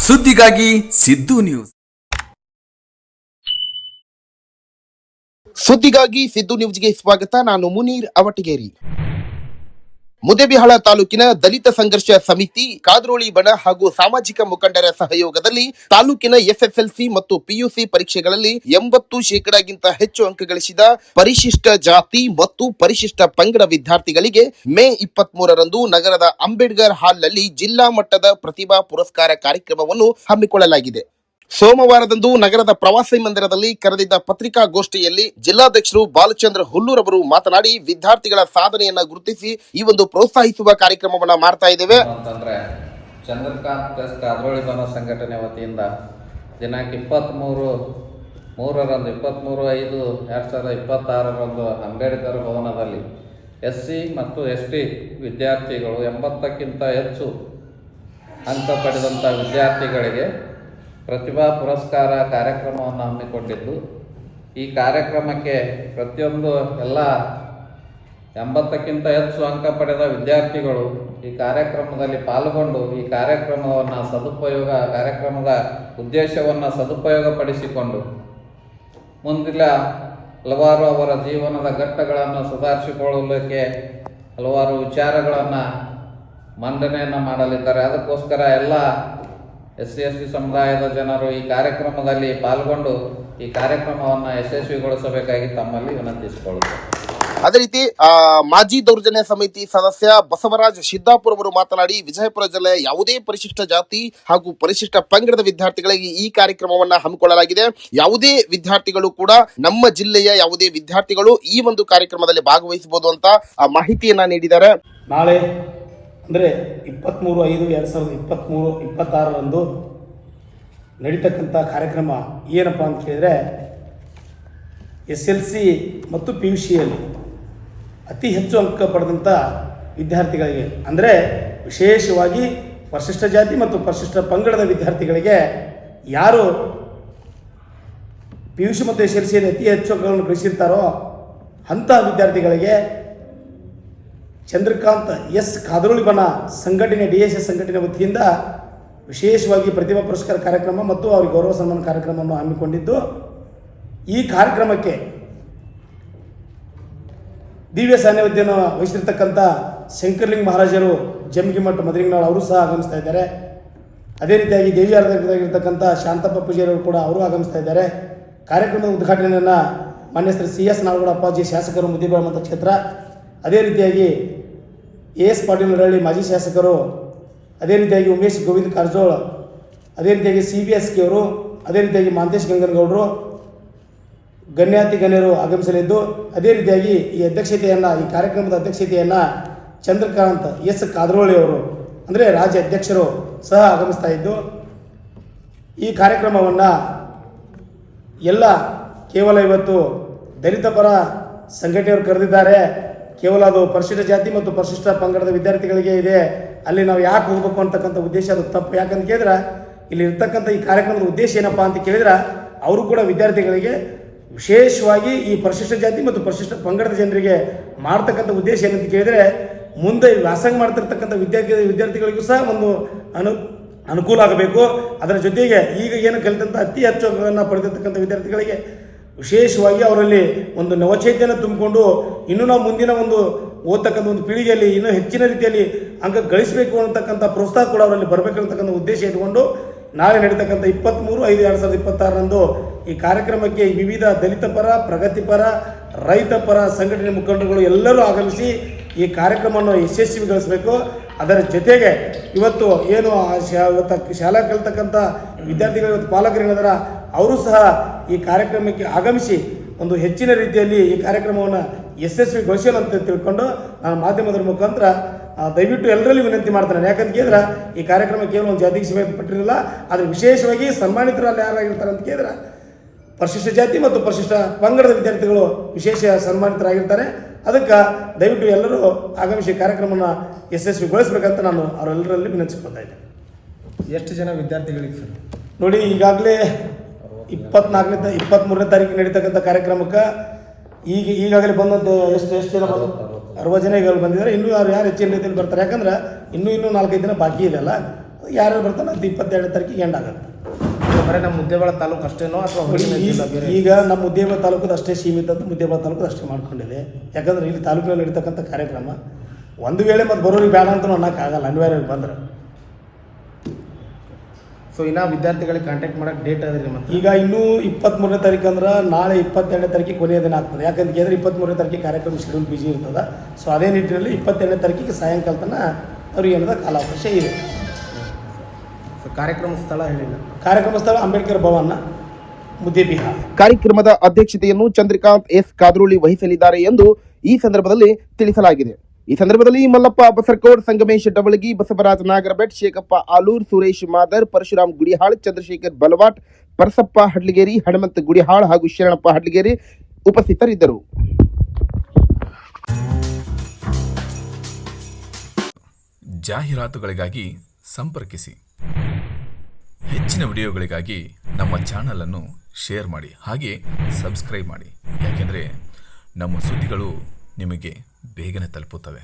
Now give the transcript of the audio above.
ಸುದ್ದಿಗಾಗಿ ಸಿದ್ದು ನ್ಯೂಸ್. ಸುದ್ದಿಗಾಗಿ ಸಿದ್ದು ನ್ಯೂಸ್ಗೆ ಸ್ವಾಗತ. ನಾನು ಮುನೀರ್ ಅವಟಗೇರಿ. ಮುದೇಬಿಹಾಳ ತಾಲೂಕಿನ ದಲಿತ ಸಂಘರ್ಷ ಸಮಿತಿ, ಕಾದ್ರೋಳಿ ಬಣ ಹಾಗೂ ಸಾಮಾಜಿಕ ಮುಖಂಡರ ಸಹಯೋಗದಲ್ಲಿ ತಾಲೂಕಿನ ಎಸ್ಎಸ್ಎಲ್ಸಿ ಮತ್ತು ಪಿಯುಸಿ ಪರೀಕ್ಷೆಗಳಲ್ಲಿ 80% ಹೆಚ್ಚು ಅಂಕ ಗಳಿಸಿದ ಪರಿಶಿಷ್ಟ ಜಾತಿ ಮತ್ತು ಪರಿಶಿಷ್ಟ ಪಂಗಡ ವಿದ್ಯಾರ್ಥಿಗಳಿಗೆ ಮೇ 23ರಂದು ನಗರದ ಅಂಬೇಡ್ಕರ್ ಹಾಲ್ನಲ್ಲಿ ಜಿಲ್ಲಾ ಮಟ್ಟದ ಪ್ರತಿಭಾ ಪುರಸ್ಕಾರ ಕಾರ್ಯಕ್ರಮವನ್ನು ಹಮ್ಮಿಕೊಳ್ಳಲಾಗಿದೆ. ಸೋಮವಾರದಂದು ನಗರದ ಪ್ರವಾಸಿ ಮಂದಿರದಲ್ಲಿ ಕರೆದಿದ್ದ ಪತ್ರಿಕಾಗೋಷ್ಠಿಯಲ್ಲಿ ಜಿಲ್ಲಾಧ್ಯಕ್ಷರು ಬಾಲಚಂದ್ರ ಹುಲ್ಲೂರ್ ಅವರು ಮಾತನಾಡಿ, ವಿದ್ಯಾರ್ಥಿಗಳ ಸಾಧನೆಯನ್ನ ಗುರುತಿಸಿ ಈ ಒಂದು ಪ್ರೋತ್ಸಾಹಿಸುವ ಕಾರ್ಯಕ್ರಮವನ್ನ ಮಾಡ್ತಾ ಇದ್ದೇವೆ ಅಂತಂದ್ರೆ ಚಂದ್ರಕಾಂತ್ ಕಾದ್ರೋಳಿ ಬಣ ಸಂಘಟನೆ ವತಿಯಿಂದ ದಿನಾಂಕ 23/5/2026 ಅಂಬೇಡ್ಕರ್ ಭವನದಲ್ಲಿ SC ಮತ್ತು ST ವಿದ್ಯಾರ್ಥಿಗಳು 80ಕ್ಕಿಂತ ಹೆಚ್ಚು ಅಂಕ ಪಡೆದಂಥ ವಿದ್ಯಾರ್ಥಿಗಳಿಗೆ ಪ್ರತಿಭಾ ಪುರಸ್ಕಾರ ಕಾರ್ಯಕ್ರಮವನ್ನು ಹಮ್ಮಿಕೊಂಡಿದ್ದು, ಈ ಕಾರ್ಯಕ್ರಮಕ್ಕೆ ಪ್ರತಿಯೊಂದು ಎಲ್ಲ 80ಕ್ಕಿಂತ ಹೆಚ್ಚು ಅಂಕ ಪಡೆದ ವಿದ್ಯಾರ್ಥಿಗಳು ಈ ಕಾರ್ಯಕ್ರಮದಲ್ಲಿ ಪಾಲ್ಗೊಂಡು ಈ ಕಾರ್ಯಕ್ರಮದ ಉದ್ದೇಶವನ್ನು ಸದುಪಯೋಗಪಡಿಸಿಕೊಂಡು ಮುಂದಿನ ಹಲವಾರು ಅವರ ಜೀವನದ ಘಟ್ಟಗಳನ್ನು ಸುಧಾರಿಸಿಕೊಳ್ಳಲಿಕ್ಕೆ ಹಲವಾರು ವಿಚಾರಗಳನ್ನು ಮಂಡನೆಯನ್ನು ಮಾಡಲಿದ್ದಾರೆ. ಅದಕ್ಕೋಸ್ಕರ ಎಲ್ಲ SC/ST ಸಮುದಾಯದ ಜನರು ಈ ಕಾರ್ಯಕ್ರಮದಲ್ಲಿ ಪಾಲ್ಗೊಂಡು ಈ ಕಾರ್ಯಕ್ರಮವನ್ನು ಯಶಸ್ವಿಗೊಳಿಸಬೇಕಾಗಿ ತಮ್ಮಲ್ಲಿ ವಿನಂತಿಸಿಕೊಳ್ಳುತ್ತೇವೆ. ಅದೇ ರೀತಿ ಮಾಜಿ ದೌರ್ಜನ್ಯ ಸಮಿತಿ ಸದಸ್ಯ ಬಸವರಾಜ್ ಸಿದ್ದಾಪುರ ಅವರು ಮಾತನಾಡಿ, ವಿಜಯಪುರ ಜಿಲ್ಲೆಯ ಯಾವುದೇ ಪರಿಶಿಷ್ಟ ಜಾತಿ ಹಾಗೂ ಪರಿಶಿಷ್ಟ ಪಂಗಡದ ವಿದ್ಯಾರ್ಥಿಗಳಿಗೆ ಈ ಕಾರ್ಯಕ್ರಮವನ್ನ ಹಮ್ಮಿಕೊಳ್ಳಲಾಗಿದೆ. ಯಾವುದೇ ವಿದ್ಯಾರ್ಥಿಗಳು ಕೂಡ, ನಮ್ಮ ಜಿಲ್ಲೆಯ ಯಾವುದೇ ವಿದ್ಯಾರ್ಥಿಗಳು ಈ ಒಂದು ಕಾರ್ಯಕ್ರಮದಲ್ಲಿ ಭಾಗವಹಿಸಬಹುದು ಅಂತ ಮಾಹಿತಿಯನ್ನ ನೀಡಿದ್ದಾರೆ. ನಾಳೆ ಅಂದರೆ 23/5/2026 ನಡೀತಕ್ಕಂಥ ಕಾರ್ಯಕ್ರಮ ಏನಪ್ಪ ಅಂತ ಕೇಳಿದರೆ, SLC ಮತ್ತು PUCಯಲ್ಲಿ ಅತಿ ಹೆಚ್ಚು ಅಂಕ ಪಡೆದಂಥ ವಿದ್ಯಾರ್ಥಿಗಳಿಗೆ, ಅಂದರೆ ವಿಶೇಷವಾಗಿ ಪರಿಶಿಷ್ಟ ಜಾತಿ ಮತ್ತು ಪರಿಶಿಷ್ಟ ಪಂಗಡದ ವಿದ್ಯಾರ್ಥಿಗಳಿಗೆ, ಯಾರು PUC ಮತ್ತು SLCಯಲ್ಲಿ ಅತಿ ಹೆಚ್ಚು ಅಂಕಗಳನ್ನು ಗಳಿಸಿರ್ತಾರೋ ಅಂಥ ವಿದ್ಯಾರ್ಥಿಗಳಿಗೆ ಚಂದ್ರಕಾಂತ್ ಕಾದ್ರೋಳಿ ಬಣ ಸಂಘಟನೆ, DSS ಸಂಘಟನೆ ವತಿಯಿಂದ ವಿಶೇಷವಾಗಿ ಪ್ರತಿಭಾ ಪುರಸ್ಕಾರ ಕಾರ್ಯಕ್ರಮ ಮತ್ತು ಅವರಿಗೆ ಗೌರವ ಸನ್ಮಾನ ಕಾರ್ಯಕ್ರಮವನ್ನು ಹಮ್ಮಿಕೊಂಡಿದ್ದು, ಈ ಕಾರ್ಯಕ್ರಮಕ್ಕೆ ದಿವ್ಯ ಸಾನ್ನಿಧ್ಯವನ್ನು ವಹಿಸಿರ್ತಕ್ಕಂಥ ಶಂಕರಲಿಂಗ ಮಹಾರಾಜರು ಜಮ್ಗಿಮಠ ಮದರಿಂಗನಾಳ್ ಅವರು ಸಹ ಆಗಮಿಸ್ತಾ ಇದ್ದಾರೆ. ಅದೇ ರೀತಿಯಾಗಿ ದೇವಿಯಾರದಾಗಿರ್ತಕ್ಕಂಥ ಶಾಂತಪ್ಪ ಪೂಜಾರಿಯವರು ಕೂಡ ಅವರು ಆಗಮಿಸ್ತಾ ಇದ್ದಾರೆ. ಕಾರ್ಯಕ್ರಮದ ಉದ್ಘಾಟನೆಯನ್ನು ಮಾನ್ಯ ಶ್ರೀ CS ನಾಳಗೌಡ ಅಪ್ಪಾಜಿ ಶಾಸಕರು ಮುದ್ದೇಬಿಹಾಳ ಮತಕ್ಷೇತ್ರ, ಅದೇ ರೀತಿಯಾಗಿ AS ಪಾಟೀಲ್ ನರಹಳ್ಳಿ ಮಾಜಿ ಶಾಸಕರು, ಅದೇ ರೀತಿಯಾಗಿ ಉಮೇಶ್ ಗೋವಿಂದ ಕಾರಜೋಳ, ಅದೇ ರೀತಿಯಾಗಿ CBSK ಅವರು, ಅದೇ ರೀತಿಯಾಗಿ ಮಾಂತೇಶ್ ಗಂಗನಗೌಡರು, ಗಣ್ಯರು ಆಗಮಿಸಲಿದ್ದು, ಅದೇ ರೀತಿಯಾಗಿ ಈ ಕಾರ್ಯಕ್ರಮದ ಅಧ್ಯಕ್ಷತೆಯನ್ನು ಚಂದ್ರಕಾಂತ್ ಕಾದ್ರೋಳಿ ಅವರು ಅಂದರೆ ರಾಜ್ಯ ಅಧ್ಯಕ್ಷರು ಸಹ ಆಗಮಿಸ್ತಾ ಇದ್ದು, ಈ ಕಾರ್ಯಕ್ರಮವನ್ನು ಎಲ್ಲ ಕೇವಲ ಇವತ್ತು ದಲಿತ ಪರ ಸಂಘಟನೆಯವರು ಕರೆದಿದ್ದಾರೆ. ಕೇವಲ ಅದು ಪರಿಶಿಷ್ಟ ಜಾತಿ ಮತ್ತು ಪರಿಶಿಷ್ಟ ಪಂಗಡದ ವಿದ್ಯಾರ್ಥಿಗಳಿಗೆ ಇದೆ, ಅಲ್ಲಿ ನಾವು ಯಾಕೆ ಹೋಗ್ಬೇಕು ಅಂತಕ್ಕಂಥ ಉದ್ದೇಶ ಅದು ತಪ್ಪು. ಯಾಕಂತ ಕೇಳಿದ್ರೆ ಇಲ್ಲಿ ಇರ್ತಕ್ಕಂಥ ಈ ಕಾರ್ಯಕ್ರಮದ ಉದ್ದೇಶ ಏನಪ್ಪ ಅಂತ ಕೇಳಿದ್ರೆ, ಅವರು ಕೂಡ ವಿದ್ಯಾರ್ಥಿಗಳಿಗೆ ವಿಶೇಷವಾಗಿ ಈ ಪರಿಶಿಷ್ಟ ಜಾತಿ ಮತ್ತು ಪರಿಶಿಷ್ಟ ಪಂಗಡದ ಜನರಿಗೆ ಮಾಡ್ತಕ್ಕಂಥ ಉದ್ದೇಶ ಏನಂತ ಕೇಳಿದರೆ, ಮುಂದೆ ವ್ಯಾಸಂಗ ಮಾಡ್ತಿರ್ತಕ್ಕಂಥ ವಿದ್ಯಾರ್ಥಿಗಳಿಗೂ ಸಹ ಒಂದು ಅನುಕೂಲ ಆಗಬೇಕು. ಅದರ ಜೊತೆಗೆ ಈಗ ಏನು ಕಲಿತಂಥ ಅತಿ ಹೆಚ್ಚು ಅಂಕಗಳನ್ನು ಪಡೆದಿರ್ತಕ್ಕಂಥ ವಿದ್ಯಾರ್ಥಿಗಳಿಗೆ ವಿಶೇಷವಾಗಿ ಅವರಲ್ಲಿ ಒಂದು ನವಚೈತನ್ಯ ತುಂಬಿಕೊಂಡು ಇನ್ನೂ ನಾವು ಮುಂದಿನ ಒಂದು ಓದ್ತಕ್ಕಂಥ ಒಂದು ಪೀಳಿಗೆಯಲ್ಲಿ ಇನ್ನೂ ಹೆಚ್ಚಿನ ರೀತಿಯಲ್ಲಿ ಅಂಕ ಗಳಿಸಬೇಕು ಅನ್ನತಕ್ಕಂಥ ಪ್ರೋತ್ಸಾಹ ಕೂಡ ಅವರಲ್ಲಿ ಬರಬೇಕಂತಕ್ಕಂಥ ಉದ್ದೇಶ ಇಟ್ಕೊಂಡು ನಾಳೆ ನಡೀತಕ್ಕಂಥ 23/5/2026 ಈ ಕಾರ್ಯಕ್ರಮಕ್ಕೆ ವಿವಿಧ ದಲಿತ ಪರ, ಪ್ರಗತಿಪರ, ರೈತ ಪರ ಸಂಘಟನೆ ಮುಖಂಡರುಗಳು ಎಲ್ಲರೂ ಆಗಮಿಸಿ ಈ ಕಾರ್ಯಕ್ರಮವನ್ನು ಯಶಸ್ವಿಗೊಳಿಸಬೇಕು. ಅದರ ಜೊತೆಗೆ ಇವತ್ತು ಏನು ಶಾಲಾ ಕಲಿತಕ್ಕಂಥ ವಿದ್ಯಾರ್ಥಿಗಳು ಇವತ್ತು ಪಾಲಕರೇನಾದ್ರೆ ಅವರು ಸಹ ಈ ಕಾರ್ಯಕ್ರಮಕ್ಕೆ ಆಗಮಿಸಿ ಒಂದು ಹೆಚ್ಚಿನ ರೀತಿಯಲ್ಲಿ ಈ ಕಾರ್ಯಕ್ರಮವನ್ನು ಯಶಸ್ವಿಗೊಳಿಸಲು ಅಂತ ತಿಳ್ಕೊಂಡು ನಾನು ಮಾಧ್ಯಮದ ಮುಖಾಂತರ ದಯವಿಟ್ಟು ಎಲ್ಲರಲ್ಲಿ ವಿನಂತಿ ಮಾಡ್ತಾನೆ. ಯಾಕಂತ ಕೇಳಿದ್ರೆ ಈ ಕಾರ್ಯಕ್ರಮ ಕೇವಲ ಒಂದು ಜಾತಿಗೆ ಸೀಮಿತಪಟ್ಟಿರಲಿಲ್ಲ, ಆದರೆ ವಿಶೇಷವಾಗಿ ಸನ್ಮಾನಿತರಲ್ಲಿ ಯಾರಾಗಿರ್ತಾರೆ ಅಂತ ಕೇಳಿದ್ರೆ ಪರಿಶಿಷ್ಟ ಜಾತಿ ಮತ್ತು ಪರಿಶಿಷ್ಟ ಪಂಗಡದ ವಿದ್ಯಾರ್ಥಿಗಳು ವಿಶೇಷ ಸನ್ಮಾನಿತರಾಗಿರ್ತಾರೆ. ಅದಕ್ಕೆ ದಯವಿಟ್ಟು ಎಲ್ಲರೂ ಆಗಮಿಸಿ ಕಾರ್ಯಕ್ರಮವನ್ನು ಯಶಸ್ವಿಗೊಳಿಸಬೇಕಂತ ನಾನು ಅವರೆಲ್ಲರಲ್ಲಿ ವಿನಂತಿಸ್ಕೊಳ್ತಾ ಇದ್ದೇನೆ. ಎಷ್ಟು ಜನ ವಿದ್ಯಾರ್ಥಿಗಳಿಗೆ ಸರ್? ನೋಡಿ, ಈಗಾಗಲೇ 23ನೇ ತಾರೀಕು ನಡೀತಕ್ಕಂಥ ಕಾರ್ಯಕ್ರಮಕ್ಕೆ ಈಗಾಗಲೇ ಬಂದಂತೆ ಎಷ್ಟು ಜನ 60 ಜನ ಈಗಲ್ಲಿ ಬಂದಿದ್ದಾರೆ. ಇನ್ನೂ ಯಾರು ಹೆಚ್ಚಿನ ರೀತಿಯಲ್ಲಿ ಬರ್ತಾರೆ, ಯಾಕಂದ್ರೆ ಇನ್ನೂ 4-5 ದಿನ ಬಾಕಿ ಇದೆಯಲ್ಲ, ಯಾರ್ಯಾರು ಬರ್ತಾರೆ ಅದು 22ನೇ ತಾರೀಕಿಗೆ ಎಂಡ್ ಆಗುತ್ತೆ. ಬರೀ ನಮ್ಮ ಮುದ್ದೇಬಿಹಾಳ ತಾಲೂಕು ಅಷ್ಟೇನೋ ಅಥವಾ ಹೊರಗಿನ ಜಿಲ್ಲಾ ಬೇರೆ? ಈಗ ನಮ್ಮ ಮುದ್ದೇಬಿಹಾಳ ತಾಲೂಕದ ಅಷ್ಟೇ ಸೀಮಿತ ಅಂತ ಮುದ್ದೇಬಿಹಾಳ ತಾಲೂಕದ ಅಷ್ಟೇ ಮಾಡ್ಕೊಂಡಿದೆ. ಯಾಕಂದ್ರೆ ಇಲ್ಲಿ ತಾಲೂಕಿನಲ್ಲಿ ನಡೀತಕ್ಕಂಥ ಕಾರ್ಯಕ್ರಮ ಒಂದು ವೇಳೆ ಮತ್ತು ಬರೋರಿಗೆ ಬೇಡ ಅಂತ ಅನ್ನೋಕ್ಕಾಗಲ್ಲ, ಅನಿವಾರ್ಯವಾಗಿ ಬಂದ್ರೆ. ಸೊ ಇನ್ನೂ ವಿದ್ಯಾರ್ಥಿಗಳಿಗೆ ಕಾಂಟ್ಯಾಕ್ಟ್ ಮಾಡೋಕ್ಕೆ ಡೇಟ್ ಅದ ರೀ ಮತ್ತೆ? ಈಗ ಇನ್ನೂ 23ನೇ ತಾರೀಕು ಅಂದ್ರೆ ನಾಳೆ 22ನೇ ತಾರೀಕಿಗೆ ಕೊನೆಯ ದಿನ ಆಗ್ತದೆ. ಯಾಕಂತ ಕೇಳಿದ್ರೆ 23ನೇ ತಾರೀಕಿಗೆ ಕಾರ್ಯಕ್ರಮ ಶೆಡ್ಯೂಲ್ ಬಿಜಿ ಇರ್ತದೆ. ಸೊ ಅದೇ ನಿಟ್ಟಿನಲ್ಲಿ 22ನೇ ತಾರೀಕಿಗೆ ಸಾಯಂಕಾಲ ತನಕ ಅವ್ರಿಗೆ ಏನದ ಕಾಲಾವಕಾಶ ಇದೆ. ಸೊ ಕಾರ್ಯಕ್ರಮ ಸ್ಥಳ ಹೇಳಿಲ್ಲ. ಕಾರ್ಯಕ್ರಮ ಸ್ಥಳ ಅಂಬೇಡ್ಕರ್ ಭವನ, ಮುದ್ದೇಬಿಹಾಳ. ಕಾರ್ಯಕ್ರಮದ ಅಧ್ಯಕ್ಷತೆಯನ್ನು ಚಂದ್ರಕಾಂತ್ ಎಸ್ ಕಾದ್ರೋಳಿ ವಹಿಸಲಿದ್ದಾರೆ ಎಂದು ಈ ಸಂದರ್ಭದಲ್ಲಿ ತಿಳಿಸಲಾಗಿದೆ. ಈ ಸಂದರ್ಭದಲ್ಲಿ ಮಲ್ಲಪ್ಪ ಬಸರಕೋಡ್, ಸಂಗಮೇಶ್ ಡವಳಗಿ, ಬಸವರಾಜ್ ನಾಗರಬೆಟ್, ಶೇಖಪ್ಪ ಆಲೂರ್, ಸುರೇಶ್ ಮಾದರ್, ಪರಶುರಾಮ್ ಗುಡಿಹಾಳ್, ಚಂದ್ರಶೇಖರ್ ಬಲವಾಟ್, ಪರಸಪ್ಪ ಹಡ್ಲಿಗೇರಿ, ಹನುಮಂತ ಗುಡಿಹಾಳ್ ಹಾಗೂ ಶರಣಪ್ಪ ಹಡ್ಲಿಗೇರಿ ಉಪಸ್ಥಿತರಿದ್ದರು. ಜಾಹೀರಾತುಗಳಿಗಾಗಿ ಸಂಪರ್ಕಿಸಿ. ಹೆಚ್ಚಿನ ವಿಡಿಯೋಗಳಿಗಾಗಿ ನಮ್ಮ ಚಾನಲನ್ನು ಶೇರ್ ಮಾಡಿ, ಹಾಗೆ ಸಬ್ಸ್ಕ್ರೈಬ್ ಮಾಡಿ. ಯಾಕೆಂದರೆ ನಮ್ಮ ಸುದ್ದಿಗಳು ನಿಮಗೆ ಬೇಗನೆ ತಲುಪುತ್ತವೆ.